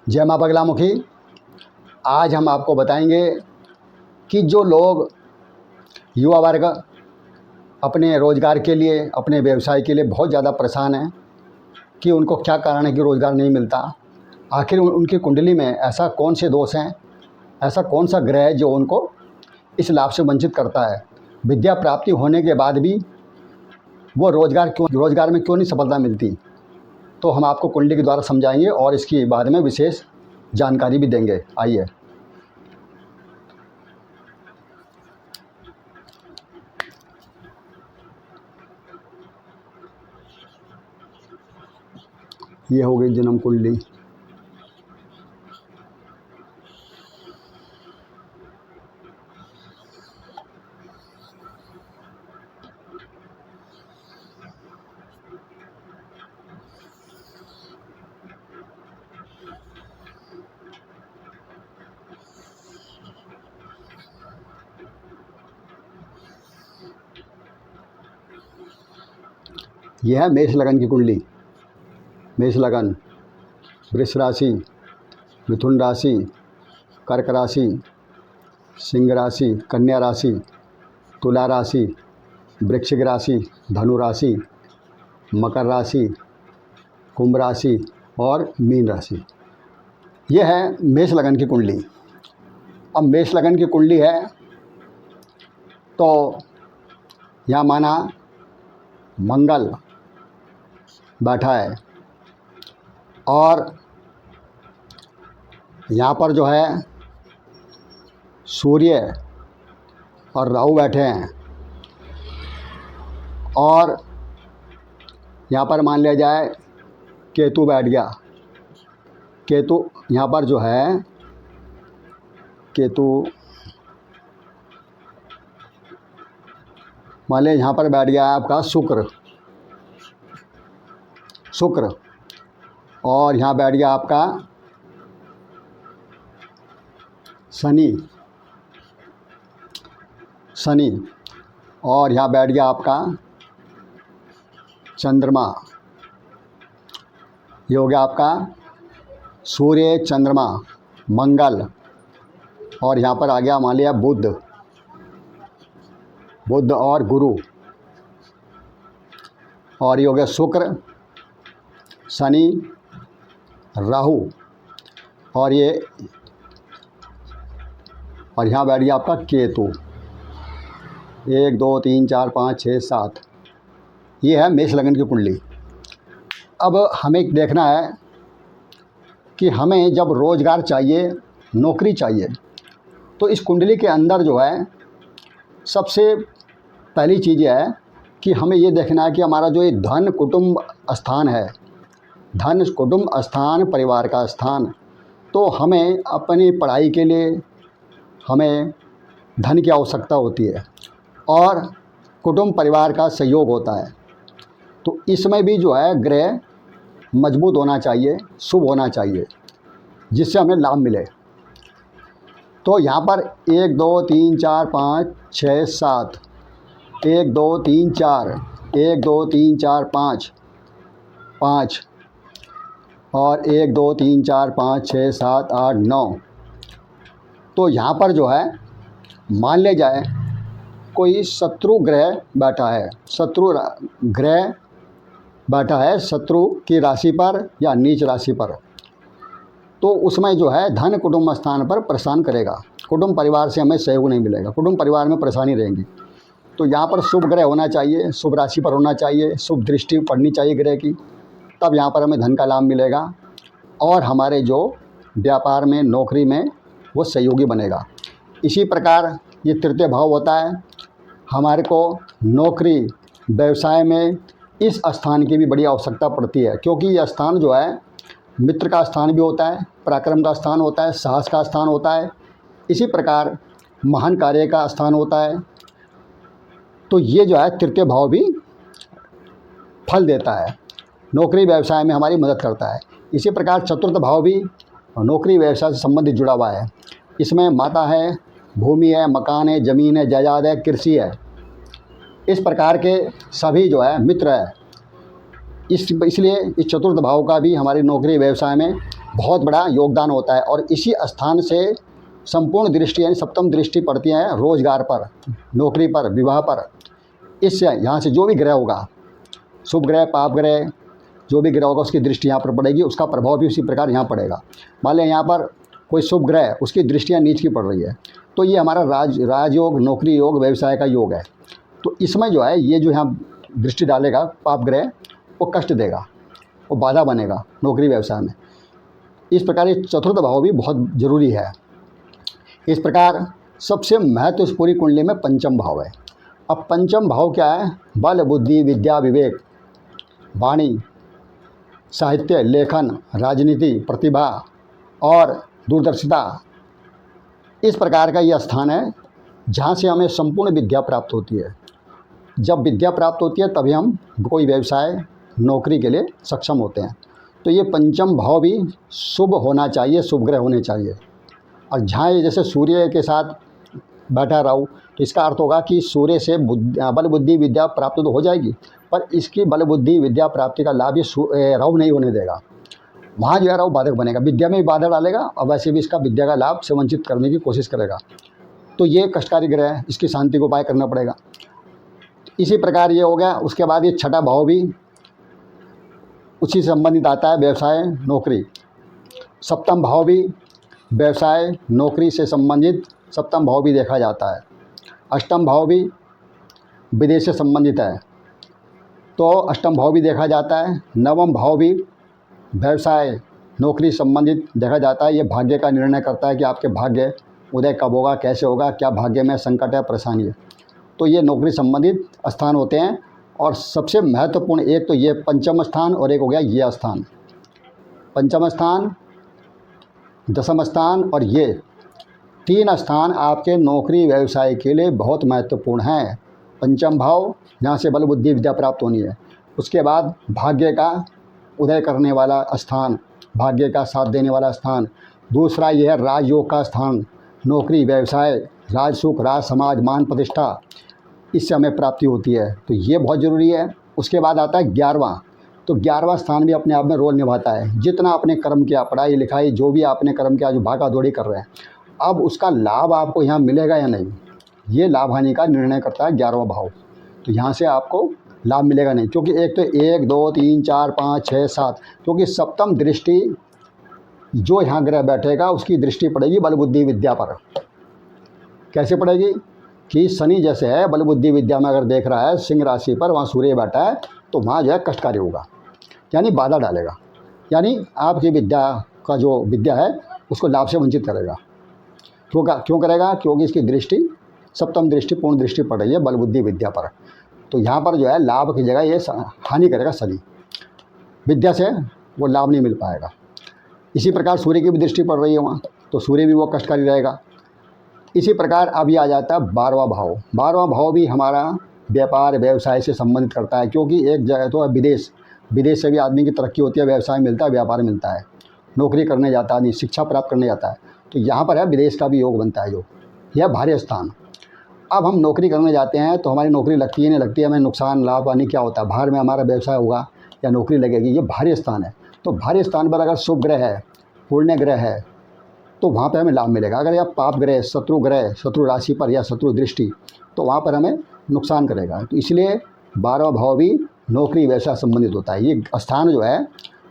जय माँ बगलामुखी। आज हम आपको बताएंगे कि जो लोग युवा वर्ग अपने रोज़गार के लिए, अपने व्यवसाय के लिए बहुत ज़्यादा परेशान हैं कि उनको क्या कारण है कि रोज़गार नहीं मिलता। आखिर उनकी कुंडली में ऐसा कौन से दोष हैं, ऐसा कौन सा ग्रह है जो उनको इस लाभ से वंचित करता है। विद्या प्राप्ति होने के बाद भी वो रोज़गार में क्यों नहीं सफलता मिलती। तो हम आपको कुंडली के द्वारा समझाएंगे और इसकी बाद में विशेष जानकारी भी देंगे। आइए। ये हो गई जन्म कुंडली। यह है मेष लगन की कुंडली। मेष लगन, वृष राशि, मिथुन राशि, कर्क राशि, सिंह राशि, कन्या राशि, तुला राशि, वृश्चिक राशि, धनु राशि, मकर राशि, कुंभ राशि और मीन राशि। यह है मेष लगन की कुंडली। अब मेष लगन की कुंडली है तो यहाँ माना मंगल बैठा है और यहाँ पर जो है सूर्य और राहु बैठे हैं और यहाँ पर मान लिया जाए केतु बैठ गया। केतु यहाँ पर जो है केतु मान लिया यहाँ पर बैठ गया है आपका शुक्र और यहाँ बैठ गया आपका शनि और यहाँ बैठ गया आपका चंद्रमा। ये हो गया आपका सूर्य, चंद्रमा, मंगल और यहाँ पर आ गया मान लिया बुध और गुरु और ये हो गया शुक्र, शनि, राहु और यहाँ बैठ गया आपका केतु। 1 2 3 4 5 6 7। ये है मेष लगन की कुंडली। अब हमें देखना है कि हमें जब रोज़गार चाहिए, नौकरी चाहिए, तो इस कुंडली के अंदर जो है सबसे पहली चीज़ है कि हमें ये देखना है कि हमारा जो ये धन कुटुंब स्थान है, धन कुटुंब स्थान, परिवार का स्थान, तो हमें अपनी पढ़ाई के लिए हमें धन की आवश्यकता होती है और कुटुंब परिवार का सहयोग होता है। तो इसमें भी जो है ग्रह मजबूत होना चाहिए, शुभ होना चाहिए, जिससे हमें लाभ मिले। तो यहाँ पर 1 2 3 4 5 6 7, 1 2 3 4, 1 2 3 4 5 5 और 1 2 3 4 5 6 7 8 9। तो यहाँ पर जो है मान ले जाए कोई शत्रु ग्रह बैठा है, ग्रह बैठा है शत्रु की राशि पर या नीच राशि पर, तो उसमें जो है धन कुटुंब स्थान पर परेशान करेगा। कुटुंब परिवार से हमें सहयोग नहीं मिलेगा, कुटुंब परिवार में परेशानी रहेगी। तो यहाँ पर शुभ ग्रह होना चाहिए, शुभ राशि पर होना चाहिए, शुभ दृष्टि पड़नी चाहिए ग्रह की, तब यहाँ पर हमें धन का लाभ मिलेगा और हमारे जो व्यापार में, नौकरी में वो सहयोगी बनेगा। इसी प्रकार ये तृतीय भाव होता है। हमारे को नौकरी, व्यवसाय में इस स्थान की भी बड़ी आवश्यकता पड़ती है, क्योंकि यह स्थान जो है मित्र का स्थान भी होता है, पराक्रम का स्थान होता है, साहस का स्थान होता है, इसी प्रकार महान कार्य का स्थान होता है। तो ये जो है तृतीय भाव भी फल देता है, नौकरी व्यवसाय में हमारी मदद करता है। इसी प्रकार चतुर्थ भाव भी नौकरी व्यवसाय से संबंधित जुड़ा हुआ है। इसमें माता है, भूमि है, मकान है, ज़मीन है, जायदाद है, कृषि है, इस प्रकार के सभी जो है मित्र है। इसलिए इस चतुर्थ भाव का भी हमारी नौकरी व्यवसाय में बहुत बड़ा योगदान होता है। और इसी स्थान से संपूर्ण दृष्टि यानी सप्तम दृष्टि पड़ती है रोजगार पर, नौकरी पर, विवाह पर। इससे यहाँ से जो भी ग्रह होगा, शुभ ग्रह, पाप ग्रह, जो भी ग्रह होगा उसकी दृष्टि यहाँ पर पड़ेगी, उसका प्रभाव भी उसी प्रकार यहाँ पड़ेगा। मान लें यहाँ पर कोई शुभ ग्रह, उसकी दृष्टियाँ नीच की पड़ रही है, तो ये हमारा राजयोग, नौकरी योग, व्यवसाय का योग है। तो इसमें जो है ये जो यहाँ दृष्टि डालेगा पाप ग्रह, वो कष्ट देगा, वो बाधा बनेगा नौकरी व्यवसाय में। इस प्रकार ये चतुर्थ भाव भी बहुत ज़रूरी है। इस प्रकार सबसे महत्व इस पूरी कुंडली में पंचम भाव है। अब पंचम भाव क्या है? बल, बुद्धि, विद्या, विवेक, वाणी, साहित्य, लेखन, राजनीति, प्रतिभा और दूरदर्शिता। इस प्रकार का यह स्थान है जहाँ से हमें संपूर्ण विद्या प्राप्त होती है। जब विद्या प्राप्त होती है तभी हम कोई व्यवसाय, नौकरी के लिए सक्षम होते हैं। तो ये पंचम भाव भी शुभ होना चाहिए, शुभ ग्रह होने चाहिए। और जहाँ ये जैसे सूर्य के साथ बैठा राहु, तो इसका अर्थ होगा कि सूर्य से बल, बुद्धि, विद्या प्राप्त तो हो जाएगी, पर इसकी बल, बुद्धि, विद्या प्राप्ति का लाभ ये राहु नहीं होने देगा। वहाँ जो है राहु बाधक बनेगा, विद्या में भी बाधा डालेगा और वैसे भी इसका विद्या का लाभ से वंचित करने की कोशिश करेगा। तो ये कष्टकारी ग्रह है, इसकी शांति को उपाय करना पड़ेगा। इसी प्रकार ये हो गया। उसके बाद ये छठा भाव भी उसी से संबंधित आता है, व्यवसाय, नौकरी। सप्तम भाव भी व्यवसाय, नौकरी से संबंधित सप्तम भाव भी देखा जाता है। अष्टम भाव भी विदेश से संबंधित है, तो अष्टम भाव भी देखा जाता है। नवम भाव भी व्यवसाय, नौकरी संबंधित देखा जाता है। ये भाग्य का निर्णय करता है कि आपके भाग्य उदय कब होगा, कैसे होगा, क्या भाग्य में संकट है, परेशानी है। तो ये नौकरी संबंधित स्थान होते हैं। और सबसे महत्वपूर्ण एक तो ये पंचम स्थान और एक हो गया ये स्थान। पंचम स्थान, दसम स्थान और ये तीन स्थान आपके नौकरी व्यवसाय के लिए बहुत महत्वपूर्ण हैं। पंचम भाव जहाँ से बल, बुद्धि, विद्या प्राप्त होनी है। उसके बाद भाग्य का उदय करने वाला स्थान, भाग्य का साथ देने वाला स्थान। दूसरा यह है राजयोग का स्थान, नौकरी, व्यवसाय, राजसुख, राज समाज, मान प्रतिष्ठा, इससे हमें प्राप्ति होती है। तो ये बहुत ज़रूरी है। उसके बाद आता है 11वां। तो 11वां स्थान भी अपने आप में रोल निभाता है। जितना आपने कर्म किया, पढ़ाई लिखाई, जो भी आपने कर्म किया, जो भागा दौड़ी कर रहे हैं, अब उसका लाभ आपको यहाँ मिलेगा या नहीं, ये लाभ हानि का निर्णय करता है 11वां भाव। तो यहाँ से आपको लाभ मिलेगा नहीं, क्योंकि एक तो 1, 2, 3, 4, 5, 6, 7, क्योंकि सप्तम दृष्टि जो यहाँ ग्रह बैठेगा उसकी दृष्टि पड़ेगी बल, बुद्धि, विद्या पर। कैसे पड़ेगी कि शनि जैसे है बल, बुद्धि, विद्या में अगर देख रहा है सिंह राशि पर, वहाँ सूर्य बैठा है, तो वहाँ जो है कष्टकारी होगा, यानी बाधा डालेगा, यानी आपकी विद्या का जो विद्या है उसको लाभ से वंचित करेगा। क्यों करेगा? क्योंकि इसकी दृष्टि, सप्तम दृष्टि, पूर्ण दृष्टि पड़ रही है बल, बुद्धि, विद्या पर। तो यहाँ पर जो है लाभ की जगह ये हानि करेगा शनि, विद्या से वो लाभ नहीं मिल पाएगा। इसी प्रकार सूर्य की भी दृष्टि पड़ रही है वहाँ, तो सूर्य भी वो कष्टकारी रहेगा। इसी प्रकार अभी आ जाता है 12वां भाव। 12वां भाव भी हमारा व्यापार, व्यवसाय से संबंधित करता है, क्योंकि एक जगह तो है विदेश, विदेश से भी आदमी की तरक्की होती है, व्यवसाय मिलता है, व्यापार मिलता है, नौकरी करने जाता है, शिक्षा प्राप्त करने जाता है। तो यहाँ पर है विदेश का भी योग बनता है, जो यह भारी स्थान। अब हम नौकरी करने जाते हैं तो हमारी नौकरी लगती है नहीं लगती है, हमें नुकसान, लाभ हानि क्या होता है, बाहर में हमारा व्यवसाय होगा या नौकरी लगेगी, ये भारी स्थान है। तो भारी स्थान पर अगर शुभ ग्रह है, पुण्य ग्रह है, तो वहाँ पर हमें लाभ मिलेगा। अगर यह पाप ग्रह, शत्रु राशि पर या शत्रु दृष्टि, तो वहाँ पर हमें नुकसान करेगा। तो इसलिए 12वां भाव भी नौकरी व्यवसाय संबंधित होता है। ये स्थान जो है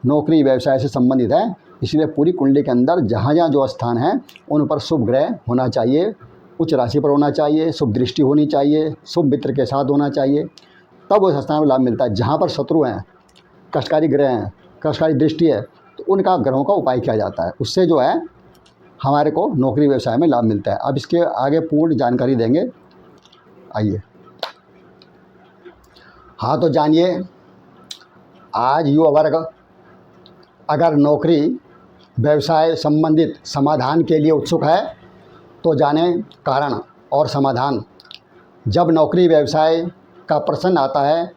नौकरी व्यवसाय से संबंधित है, इसलिए पूरी कुंडली के अंदर जहाँ जहाँ जो स्थान है उन पर शुभ ग्रह होना चाहिए, उच्च राशि पर होना चाहिए, शुभ दृष्टि होनी चाहिए, शुभ मित्र के साथ होना चाहिए, तब उस स्थान में लाभ मिलता है। जहाँ पर शत्रु हैं, कष्टकारी ग्रह हैं, कष्टकारी दृष्टि है, तो उनका ग्रहों का उपाय किया जाता है। उससे जो है हमारे को नौकरी व्यवसाय में लाभ मिलता है। अब इसके आगे पूर्ण जानकारी देंगे, आइए। हाँ, तो जानिए, आज युवा वर्ग अगर नौकरी व्यवसाय संबंधित समाधान के लिए उत्सुक है तो जाने कारण और समाधान। जब नौकरी व्यवसाय का प्रश्न आता है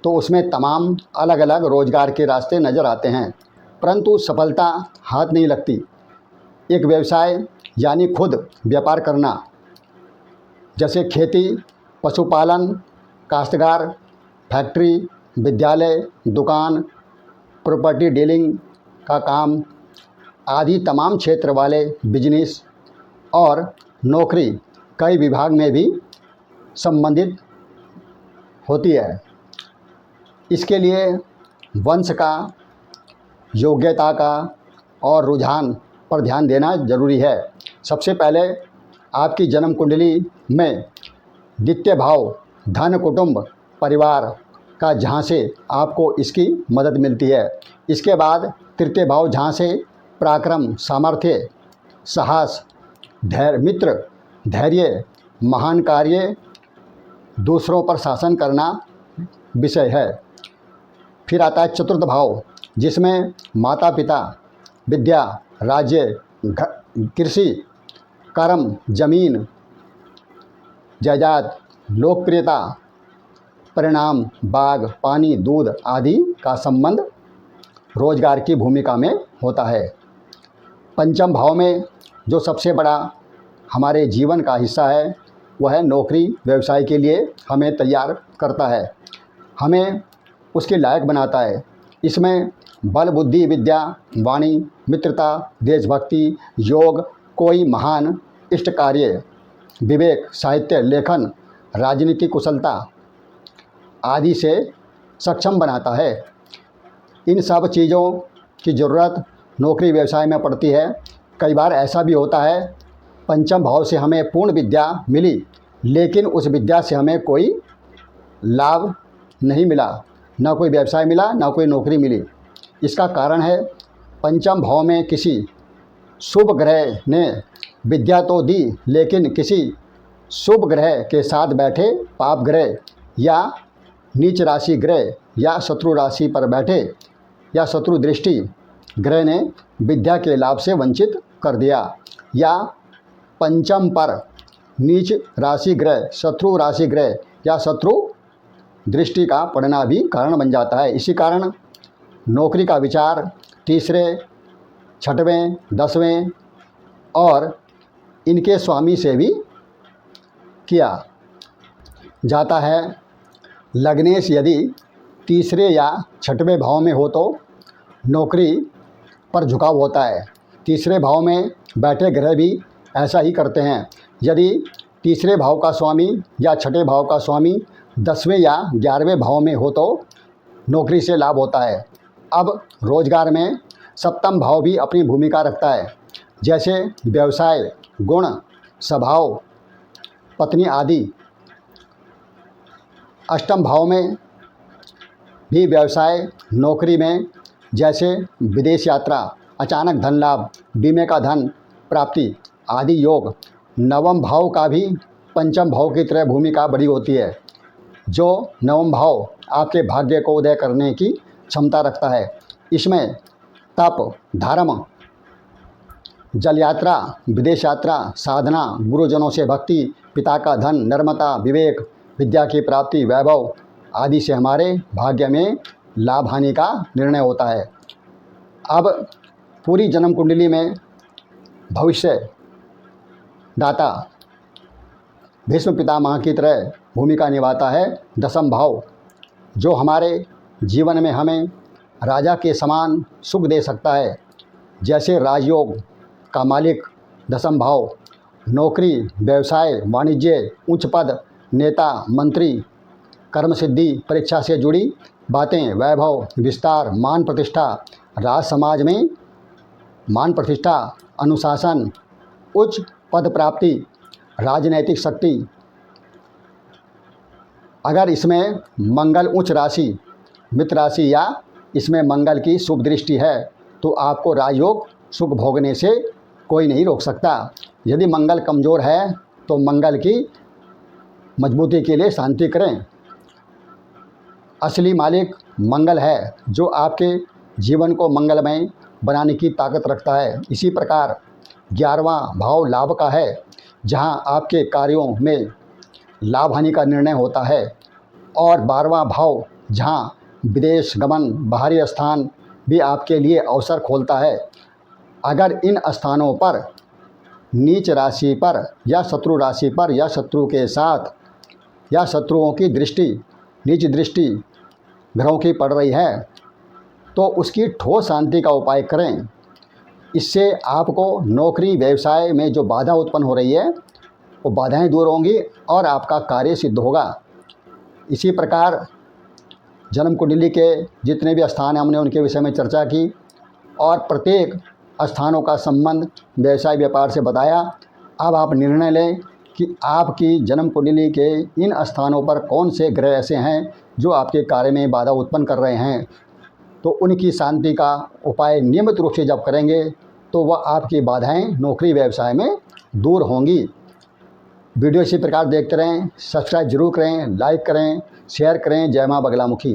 तो उसमें तमाम अलग अलग रोजगार के रास्ते नज़र आते हैं, परंतु सफलता हाथ नहीं लगती। एक व्यवसाय यानी खुद व्यापार करना, जैसे खेती, पशुपालन, काश्तकार, फैक्ट्री, विद्यालय, दुकान, प्रॉपर्टी डीलिंग का काम, आदि तमाम क्षेत्र वाले बिजनेस और नौकरी कई विभाग में भी संबंधित होती है। इसके लिए वंश का, योग्यता का और रुझान पर ध्यान देना जरूरी है। सबसे पहले आपकी जन्म कुंडली में द्वितीय भाव धन, कुटुंब, परिवार का, जहाँ से आपको इसकी मदद मिलती है। इसके बाद तृतीय भाव, जहाँ से पराक्रम, सामर्थ्य, साहस, धैर्य, महान कार्य, दूसरों पर शासन करना विषय है। फिर आता है चतुर्थ भाव, जिसमें माता पिता, विद्या, राज्य, कृषि, कर्म, जमीन, जायदाद, लोकप्रियता, परिणाम, बाग, पानी, दूध आदि का संबंध रोजगार की भूमिका में होता है। पंचम भाव में जो सबसे बड़ा हमारे जीवन का हिस्सा है वह है नौकरी व्यवसाय के लिए हमें तैयार करता है, हमें उसके लायक बनाता है। इसमें बल, बुद्धि, विद्या, वाणी, मित्रता, देशभक्ति, योग, कोई महान इष्ट कार्य, विवेक, साहित्य, लेखन, राजनीति कुशलता आदि से सक्षम बनाता है। इन सब चीज़ों की ज़रूरत नौकरी व्यवसाय में पड़ती है। कई बार ऐसा भी होता है पंचम भाव से हमें पूर्ण विद्या मिली, लेकिन उस विद्या से हमें कोई लाभ नहीं मिला, ना कोई व्यवसाय मिला, ना कोई नौकरी मिली। इसका कारण है पंचम भाव में किसी शुभ ग्रह ने विद्या तो दी, लेकिन किसी शुभ ग्रह के साथ बैठे पाप ग्रह या नीच राशि ग्रह या शत्रु राशि पर बैठे या शत्रु दृष्टि ग्रह ने विद्या के लाभ से वंचित कर दिया, या पंचम पर नीच राशि ग्रह, शत्रु राशि ग्रह या शत्रु दृष्टि का पड़ना भी कारण बन जाता है। इसी कारण नौकरी का विचार तीसरे, छठवें, 10वें और इनके स्वामी से भी किया जाता है। लग्नेश यदि तीसरे या छठवें भाव में हो तो नौकरी पर झुकाव होता है। तीसरे भाव में बैठे ग्रह भी ऐसा ही करते हैं। यदि तीसरे भाव का स्वामी या छठे भाव का स्वामी 10वें या 11वें भाव में हो तो नौकरी से लाभ होता है। अब रोजगार में सप्तम भाव भी अपनी भूमिका रखता है, जैसे व्यवसाय, गुण, स्वभाव, पत्नी आदि। अष्टम भाव में भी व्यवसाय, नौकरी में जैसे विदेश यात्रा, अचानक धन लाभ, बीमे का धन प्राप्ति आदि योग। नवम भाव का भी पंचम भाव की तरह भूमिका बड़ी होती है। जो नवम भाव आपके भाग्य को उदय करने की क्षमता रखता है। इसमें तप, धर्म, जल यात्रा, विदेश यात्रा, साधना, गुरुजनों से भक्ति, पिता का धन, नर्मता, विवेक, विद्या की प्राप्ति, वैभव आदि से हमारे भाग्य में लाभ हानि का निर्णय होता है। अब पूरी जन्म कुंडली में भविष्य दाता भीष्म पितामह की तरह भूमिका निभाता है दसम भाव, जो हमारे जीवन में हमें राजा के समान सुख दे सकता है। जैसे राजयोग का मालिक दसम भाव, नौकरी, व्यवसाय, वाणिज्य, उच्च पद, नेता, मंत्री, कर्म सिद्धि, परीक्षा से जुड़ी बातें, वैभव, विस्तार, मान प्रतिष्ठा, राज समाज में मान प्रतिष्ठा, अनुशासन, उच्च पद प्राप्ति, राजनैतिक शक्ति। अगर इसमें मंगल उच्च राशि, मित्र राशि या इसमें मंगल की शुभ दृष्टि है तो आपको राजयोग सुख भोगने से कोई नहीं रोक सकता। यदि मंगल कमज़ोर है तो मंगल की मजबूती के लिए शांति करें। असली मालिक मंगल है, जो आपके जीवन को मंगलमय बनाने की ताकत रखता है। इसी प्रकार 11वां भाव लाभ का है, जहां आपके कार्यों में लाभ हानि का निर्णय होता है, और 12वां भाव जहां विदेश गमन, बाहरी स्थान भी आपके लिए अवसर खोलता है। अगर इन स्थानों पर नीच राशि पर या शत्रु राशि पर या शत्रु के साथ या शत्रुओं की दृष्टि, नीच दृष्टि ग्रहों की पड़ रही है तो उसकी ठोस शांति का उपाय करें। इससे आपको नौकरी व्यवसाय में जो बाधा उत्पन्न हो रही है वो बाधाएं दूर होंगी और आपका कार्य सिद्ध होगा। इसी प्रकार जन्म कुंडली के जितने भी स्थान हैं हमने उनके विषय में चर्चा की और प्रत्येक स्थानों का संबंध व्यवसाय व्यापार से बताया। अब आप निर्णय लें कि आपकी जन्म कुंडली के इन स्थानों पर कौन से ग्रह ऐसे हैं जो आपके कार्य में बाधा उत्पन्न कर रहे हैं। तो उनकी शांति का उपाय नियमित रूप से जब करेंगे तो वह आपकी बाधाएं नौकरी व्यवसाय में दूर होंगी। वीडियो इसी प्रकार देखते रहें, सब्सक्राइब जरूर करें, लाइक करें, शेयर करें। जय माँ बगलामुखी।